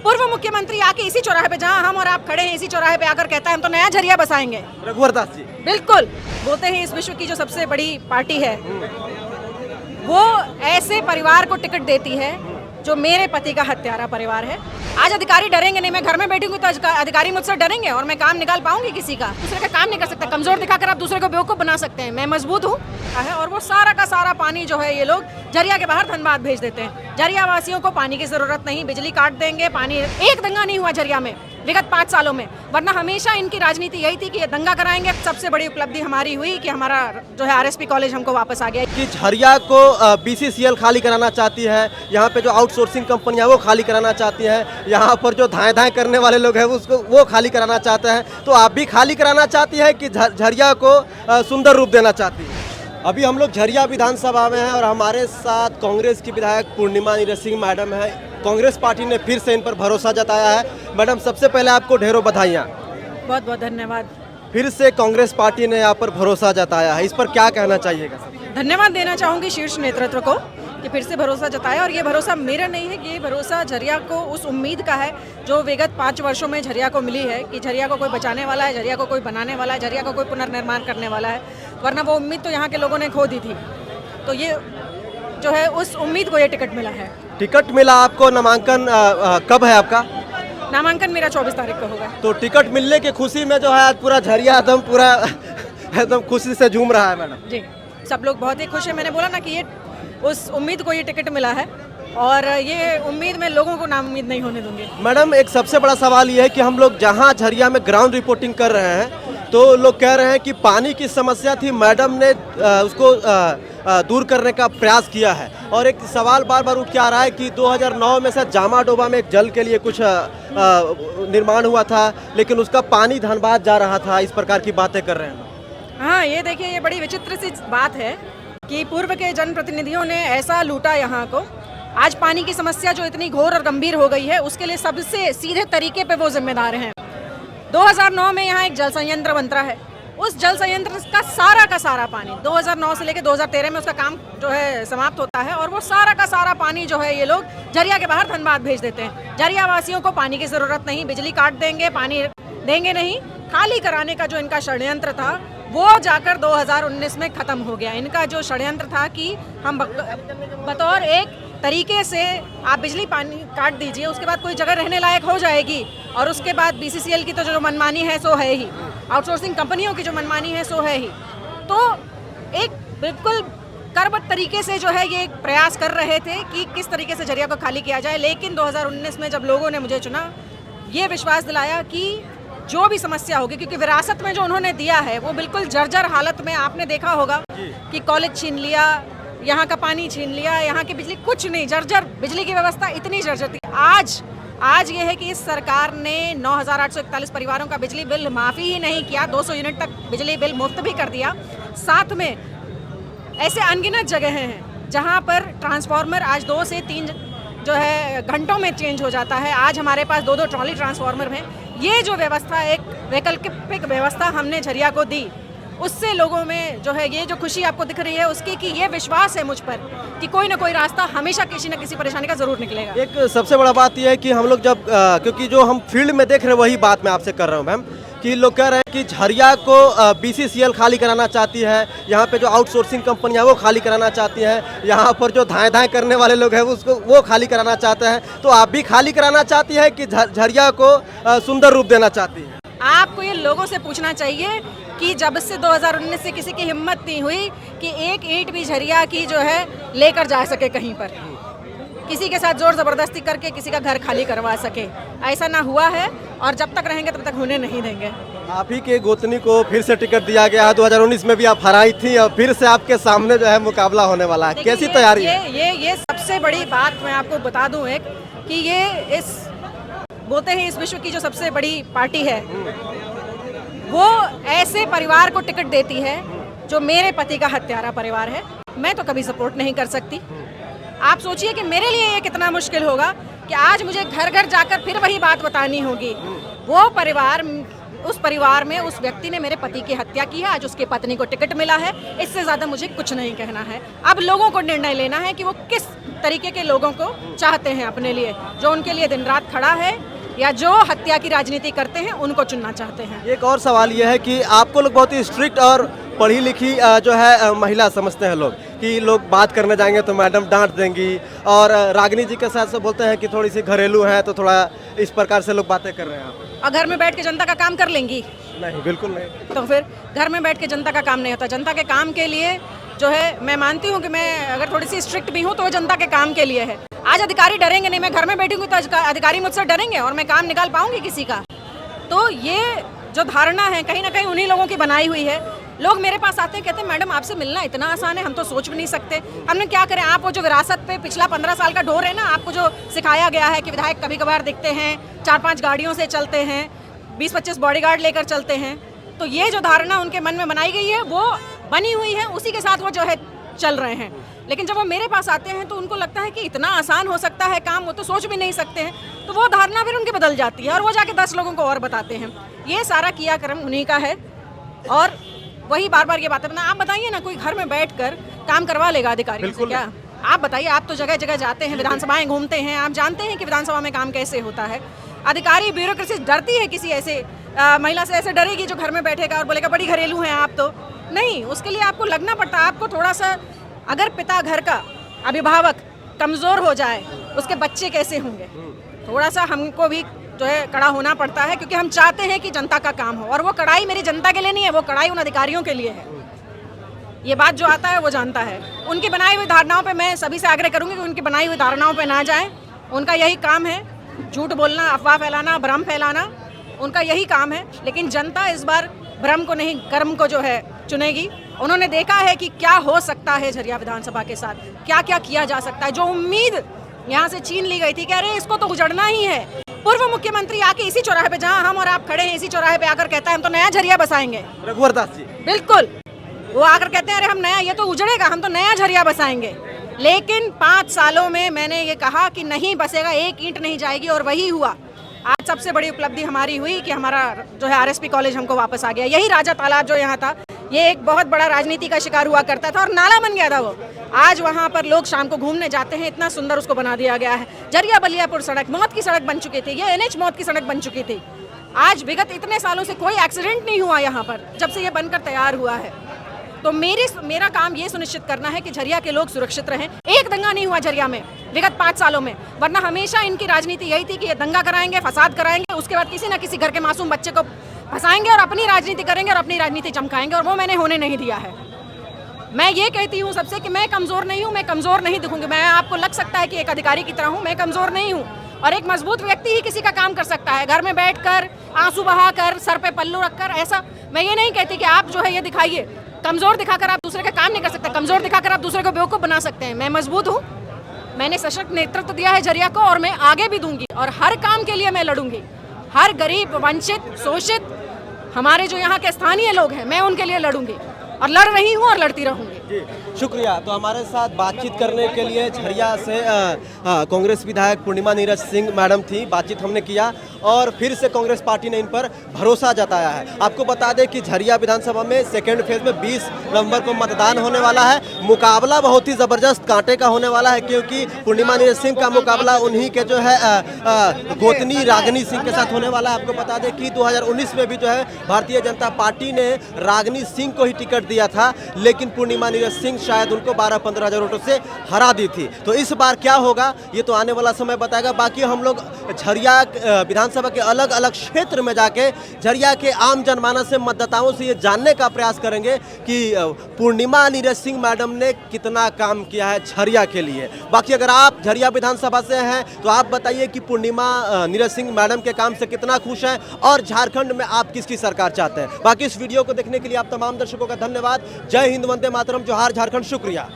पूर्व मुख्यमंत्री आके इसी चौराहे पे, जहां हम और आप खड़े हैं, इसी चौराहे पे आकर कहता है हम तो नया झरिया बसाएंगे। रघुवर दास जी बिल्कुल, बोलते हैं इस विश्व की जो सबसे बड़ी पार्टी है वो ऐसे परिवार को टिकट देती है जो मेरे पति का हत्यारा परिवार है। आज अधिकारी डरेंगे नहीं, मैं घर में बैठी हूँ तो अधिकारी मुझसे डरेंगे और मैं काम निकाल पाऊंगी किसी का? दूसरे का काम नहीं कर सकता। कमजोर दिखाकर आप दूसरे को बेवकूफ बना सकते हैं, मैं मजबूत हूँ। और वो सारा का सारा पानी जो है ये लोग झरिया के बाहर धनबाद भेज देते हैं। झरिया वासियों को पानी की जरूरत नहीं, बिजली काट देंगे। पानी, एक दंगा नहीं हुआ झरिया में विगत 5 सालों में, वरना हमेशा इनकी राजनीति यही थी कि ये दंगा कराएंगे। सबसे बड़ी उपलब्धि हमारी हुई कि हमारा जो है आरएसपी कॉलेज हमको वापस आ गया। कि झरिया को बीसीसीएल खाली कराना चाहती है, यहाँ पे जो आउटसोर्सिंग कंपनियां वो खाली कराना चाहती हैं, यहाँ पर जो धाएं करने वाले लोग हैं उसको वो खाली कराना चाहते हैं। तो आप भी खाली कराना चाहती है कि झरिया को सुंदर रूप देना चाहती है? अभी हम लोग झरिया विधानसभा में हैं और हमारे साथ कांग्रेस की विधायक पूर्णिमा नीरज सिंह मैडम है। कांग्रेस पार्टी ने फिर से इन पर भरोसा जताया है। मैडम, सबसे पहले आपको ढेरों बधाइयाँ। बहुत बहुत धन्यवाद। फिर से कांग्रेस पार्टी ने यहाँ पर भरोसा जताया है, इस पर क्या कहना चाहिएगा? धन्यवाद देना चाहूँगी शीर्ष नेतृत्व को कि फिर से भरोसा जताया, और ये भरोसा मेरा नहीं है, ये भरोसा झरिया को उस उम्मीद का है जो विगत 5 वर्षों में झरिया को मिली है कि झरिया को कोई बचाने वाला है, झरिया को कोई बनाने वाला है, झरिया को कोई पुनर्निर्माण करने वाला है। वरना वो उम्मीद तो यहाँ के लोगों ने खो दी थी। तो ये जो है उस उम्मीद को ये टिकट मिला है। टिकट मिला आपको। नामांकन कब है आपका? नामांकन मेरा 24 तारीख को होगा। तो टिकट मिलने की खुशी में जो है आज पूरा झरिया एकदम खुशी से झूम रहा है मैडम। जी, सब लोग बहुत ही खुश हैं। मैंने बोला ना कि ये उस उम्मीद को ये टिकट मिला है और ये उम्मीद में लोगों को नाउम्मीद नहीं होने दूंगी। मैडम, एक सबसे बड़ा सवाल ये है कि हम लोग जहाँ झरिया में ग्राउंड रिपोर्टिंग कर रहे हैं तो लोग कह रहे हैं कि पानी की समस्या थी, मैडम ने उसको दूर करने का प्रयास किया है। और एक सवाल बार बार उठ के आ रहा है कि 2009 में से जामा डोबा में एक जल के लिए कुछ निर्माण हुआ था, लेकिन उसका पानी धनबाद जा रहा था, इस प्रकार की बातें कर रहे हैं। हाँ, ये देखिए, ये बड़ी विचित्र सी बात है कि पूर्व के जनप्रतिनिधियों ने ऐसा लूटा यहाँ को। आज पानी की समस्या जो इतनी घोर और गंभीर हो गई है उसके लिए सबसे सीधे तरीके पे वो जिम्मेदार हैं। 2009 में यहाँ एक जल संयंत्र बनता है, उस जल संयंत्र का सारा पानी 2009 से लेकर 2013 में उसका काम जो है समाप्त होता है और वो सारा का सारा पानी जो है ये लोग झरिया के बाहर धनबाद भेज देते हैं। झरिया वासियों को पानी की जरूरत नहीं, बिजली काट देंगे, पानी देंगे नहीं। खाली कराने का जो इनका षड्यंत्र था वो जाकर 2019 में खत्म हो गया। इनका जो षड्यंत्र था कि हम बतौर एक तरीके से आप बिजली पानी काट दीजिए, उसके बाद कोई जगह रहने लायक हो जाएगी और उसके बाद बीसीसीएल की तो जो मनमानी है सो है ही, आउटसोर्सिंग कंपनियों की जो मनमानी है सो है ही। तो एक बिल्कुल करबद्ध तरीके से जो है ये प्रयास कर रहे थे कि किस तरीके से झरिया को खाली किया जाए। लेकिन 2019 में जब लोगों ने मुझे चुना, ये विश्वास दिलाया कि जो भी समस्या होगी, क्योंकि विरासत में जो उन्होंने दिया है वो बिल्कुल जर्जर हालत में, आपने देखा होगा कि कॉलेज छीन लिया, यहाँ का पानी छीन लिया, यहाँ की बिजली कुछ नहीं, जर्जर बिजली की व्यवस्था इतनी जर्जर थी। आज ये है कि इस सरकार ने 9,841 परिवारों का बिजली बिल माफ़ी ही नहीं किया, 200 यूनिट तक बिजली बिल मुफ्त भी कर दिया। साथ में ऐसे अनगिनत जगह हैं जहाँ पर ट्रांसफार्मर आज 2 से 3 जो है घंटों में चेंज हो जाता है। आज हमारे पास 2-2 ट्रॉली ट्रांसफार्मर हैं। ये जो व्यवस्था, एक वैकल्पिक व्यवस्था हमने झरिया को दी, उससे लोगों में जो है ये जो खुशी आपको दिख रही है उसकी कि ये विश्वास है मुझ पर कि कोई ना कोई रास्ता हमेशा किसी न किसी परेशानी का जरूर निकलेगा। एक सबसे बड़ा बात यह है कि हम लोग जब क्योंकि जो हम फील्ड में देख रहे हैं वही बात मैं आपसे कर रहा हूँ मैम, कि लोग कह रहे हैं कि झरिया को बीसीसीएल खाली कराना चाहती है, यहाँ पे जो आउटसोर्सिंग कंपनियां वो खाली कराना चाहती हैं, यहाँ पर जो धाएं करने वाले लोग हैं उसको वो खाली कराना चाहते हैं। तो आप भी खाली कराना चाहती है कि झरिया को सुंदर रूप देना चाहती है? आपको ये लोगों से पूछना चाहिए कि जब से 2019 से किसी की हिम्मत नहीं हुई कि एक ईंट भी झरिया की जो है लेकर जा सके कहीं पर, किसी के साथ जोर जबरदस्ती करके किसी का घर खाली करवा सके, ऐसा ना हुआ है और जब तक रहेंगे तब तक होने नहीं देंगे। आप ही के गोतनी को फिर से टिकट दिया गया है, 2019 में भी आप हराई थी और फिर से आपके सामने जो है मुकाबला होने वाला है, कैसी तैयारी है? ये सबसे बड़ी बात मैं आपको बता दूं एक कि ये इस बोलते हैं इस विश्व की जो सबसे बड़ी पार्टी है वो ऐसे परिवार को टिकट देती है जो मेरे पति का हत्यारा परिवार है। मैं तो कभी सपोर्ट नहीं कर सकती। आप सोचिए कि मेरे लिए ये कितना मुश्किल होगा कि आज मुझे घर घर जाकर फिर वही बात बतानी होगी। वो परिवार उस परिवार में उस व्यक्ति ने मेरे पति की हत्या की है, आज उसकी पत्नी को टिकट मिला है। इससे ज़्यादा मुझे कुछ नहीं कहना है। अब लोगों को निर्णय लेना है कि वो किस तरीके के लोगों को चाहते हैं अपने लिए, जो उनके लिए दिन रात खड़ा है या जो हत्या की राजनीति करते हैं उनको चुनना चाहते हैं। एक और सवाल ये है कि आपको लोग बहुत ही स्ट्रिक्ट और पढ़ी लिखी जो है महिला समझते हैं लोग, कि लोग बात करने जाएंगे तो मैडम डांट देंगी, और रागिनी जी के साथ से बोलते हैं कि थोड़ी सी घरेलू है, तो थोड़ा इस प्रकार से लोग बातें कर रहे हैं। और घर में बैठ के जनता का काम कर लेंगी? नहीं, बिल्कुल नहीं। तो फिर घर में बैठ के जनता का काम नहीं होता। जनता के काम के लिए जो है, मैं मानती हूँ कि मैं अगर थोड़ी सी स्ट्रिक्ट भी हूँ तो वो जनता के काम के लिए है। आज अधिकारी डरेंगे नहीं, मैं घर में बैठूंगी तो अधिकारी मुझसे डरेंगे और मैं काम निकाल पाऊंगी किसी का? तो ये जो धारणा है कहीं ना कहीं उन्हीं लोगों की बनाई हुई है। लोग मेरे पास आते हैं, कहते हैं मैडम आपसे मिलना इतना आसान है, हम तो सोच भी नहीं सकते। हमने क्या करें, आप वो जो विरासत पे पिछला 15 साल का ढोर है ना, आपको जो सिखाया गया है कि विधायक कभी कभार दिखते हैं, 4-5 गाड़ियों से चलते हैं, 20-25 बॉडीगार्ड लेकर चलते हैं, तो ये जो धारणा उनके मन में बनाई गई है वो बनी हुई है, उसी के साथ वो जो है चल रहे हैं। लेकिन जब वो मेरे पास आते हैं तो उनको लगता है कि इतना आसान हो सकता है काम, वो तो सोच भी नहीं सकते हैं। तो वो धारणा फिर उनकी बदल जाती है और वो जाके 10 लोगों को और बताते हैं। ये सारा किया कर्म उन्हीं का है और वही बार बार ये बातें बताना। आप बताइए ना, कोई घर में बैठकर काम करवा लेगा अधिकारियों से क्या? आप बताइए, आप तो जगह जगह जाते हैं, विधानसभाएं घूमते हैं, आप जानते हैं कि विधानसभा में काम कैसे होता है। अधिकारी ब्यूरोक्रेसी डरती है किसी ऐसे महिला से, ऐसे डरेगी जो घर में बैठेगा और बोलेगा बड़ी घरेलू हैं आप? तो नहीं, उसके लिए आपको लगना पड़ता है। आपको थोड़ा सा, अगर पिता घर का अभिभावक कमज़ोर हो जाए, उसके बच्चे कैसे होंगे? थोड़ा सा हमको भी जो है कड़ा होना पड़ता है, क्योंकि हम चाहते हैं कि जनता का काम हो। और वो कड़ाई मेरी जनता के लिए नहीं है, वो कड़ाई उन अधिकारियों के लिए है। ये बात जो आता है वो जानता है। उनकी बनाई हुई धारणाओं पे मैं सभी से आग्रह करूंगी कि उनकी बनाई हुई धारणाओं पे ना जाएं। उनका यही काम है, झूठ बोलना, अफवाह फैलाना, भ्रम फैलाना, उनका यही काम है। लेकिन जनता इस बार भ्रम को नहीं, कर्म को जो है चुनेगी। उन्होंने देखा है कि क्या हो सकता है झरिया विधानसभा के साथ, क्या क्या किया जा सकता है। जो उम्मीद यहाँ से छीन ली गई थी कि अरे इसको तो उजड़ना ही है, पूर्व मुख्यमंत्री आके इसी चौराहे पे, जहाँ हम और आप खड़े हैं, इसी चौराहे पे आकर कहता है हम तो नया झरिया बसाएंगे। रघुवर दास जी बिल्कुल, वो आकर कहते हैं अरे हम नया, ये तो उजड़ेगा, हम तो नया झरिया बसाएंगे। लेकिन 5 सालों में मैंने ये कहा कि नहीं बसेगा, एक ईंट नहीं जाएगी, और वही हुआ। आज सबसे बड़ी उपलब्धि हमारी हुई कि हमारा जो है आरएसपी कॉलेज हमको वापस आ गया। यही राजा तालाब जो यहाँ था, ये एक बहुत बड़ा राजनीति का शिकार हुआ करता था और नाला बन गया था वो। आज वहाँ पर लोग शाम को घूमने जाते हैं, इतना सुंदर उसको बना दिया गया है। झरिया बलियापुर सड़क मौत की सड़क बन चुकी थी, ये NH मौत की सड़क बन चुकी थी। आज विगत इतने सालों से कोई एक्सीडेंट नहीं हुआ यहाँ पर, जब से ये बनकर तैयार हुआ है। तो मेरा काम ये सुनिश्चित करना है कि झरिया के लोग सुरक्षित रहें। एक दंगा नहीं हुआ झरिया में विगत 5 सालों में, वरना हमेशा इनकी राजनीति यही थी कि ये दंगा कराएंगे, फसाद कराएंगे, उसके बाद किसी ना किसी घर के मासूम बच्चे को फंसाएंगे और अपनी राजनीति करेंगे और अपनी राजनीति चमकाएंगे, और वो मैंने होने नहीं दिया है। मैं ये कहती हूँ सबसे कि मैं कमज़ोर नहीं हूँ, मैं कमज़ोर नहीं दिखूंगी। मैं, आपको लग सकता है कि एक अधिकारी की तरह हूँ, मैं कमज़ोर नहीं हूँ। और एक मजबूत व्यक्ति ही किसी का काम कर सकता है, घर में बैठकर, आंसू बहाकर, सर पे पल्लू रखकर। ऐसा मैं ये नहीं कहती कि आप जो है ये दिखाइए, कमज़ोर दिखाकर आप दूसरे का काम नहीं कर सकते, कमज़ोर दिखाकर आप दूसरे को बेवकूफ़ बना सकते हैं। मैं मजबूत हूँ, मैंने सशक्त नेतृत्व दिया है झरिया को, और मैं आगे भी दूंगी, और हर काम के लिए मैं लड़ूंगी। हर गरीब, वंचित, शोषित, हमारे जो यहाँ के स्थानीय लोग हैं, मैं उनके लिए लड़ूंगी और लड़ रही हूँ और लड़ती रहूंगी। जी, शुक्रिया। तो हमारे साथ बातचीत करने के लिए झरिया से कांग्रेस विधायक पूर्णिमा नीरज सिंह मैडम थी। बातचीत हमने किया और फिर से कांग्रेस पार्टी ने इन पर भरोसा जताया है। आपको बता दें कि झरिया विधानसभा में सेकेंड फेज में 20 नवंबर को मतदान होने वाला है। मुकाबला बहुत ही ज़बरदस्त कांटे का होने वाला है, क्योंकि पूर्णिमा नीरज सिंह का मुकाबला उन्हीं के जो है गोतनी रागिनी सिंह के साथ होने वाला है। आपको बता दें कि 2019 में भी जो है भारतीय जनता पार्टी ने रागिनी सिंह को ही टिकट दिया था, लेकिन पूर्णिमा नीरज सिंह शायद उनको 12-15 हज़ार वोटों से हरा दी थी। तो इस बार क्या होगा ये तो आने वाला समय बताएगा। बाकी हम लोग झरिया विधानसभा के अलग अलग क्षेत्र में जाके झरिया के आम जनमानस से, मतदाताओं से ये जानने का प्रयास करेंगे कि पूर्णिमा नीरज सिंह मैडम ने कितना काम किया है झरिया के लिए। बाकी अगर आप झरिया विधानसभा से हैं तो आप बताइए कि पूर्णिमा नीरज सिंह मैडम के काम से कितना खुश हैं और झारखंड में आप किसकी सरकार चाहते हैं। बाकी इस वीडियो को देखने के लिए आप तमाम दर्शकों का धन्यवाद। जय हिंद, वंदे मातरम, जोहार झारखंड, शुक्रिया।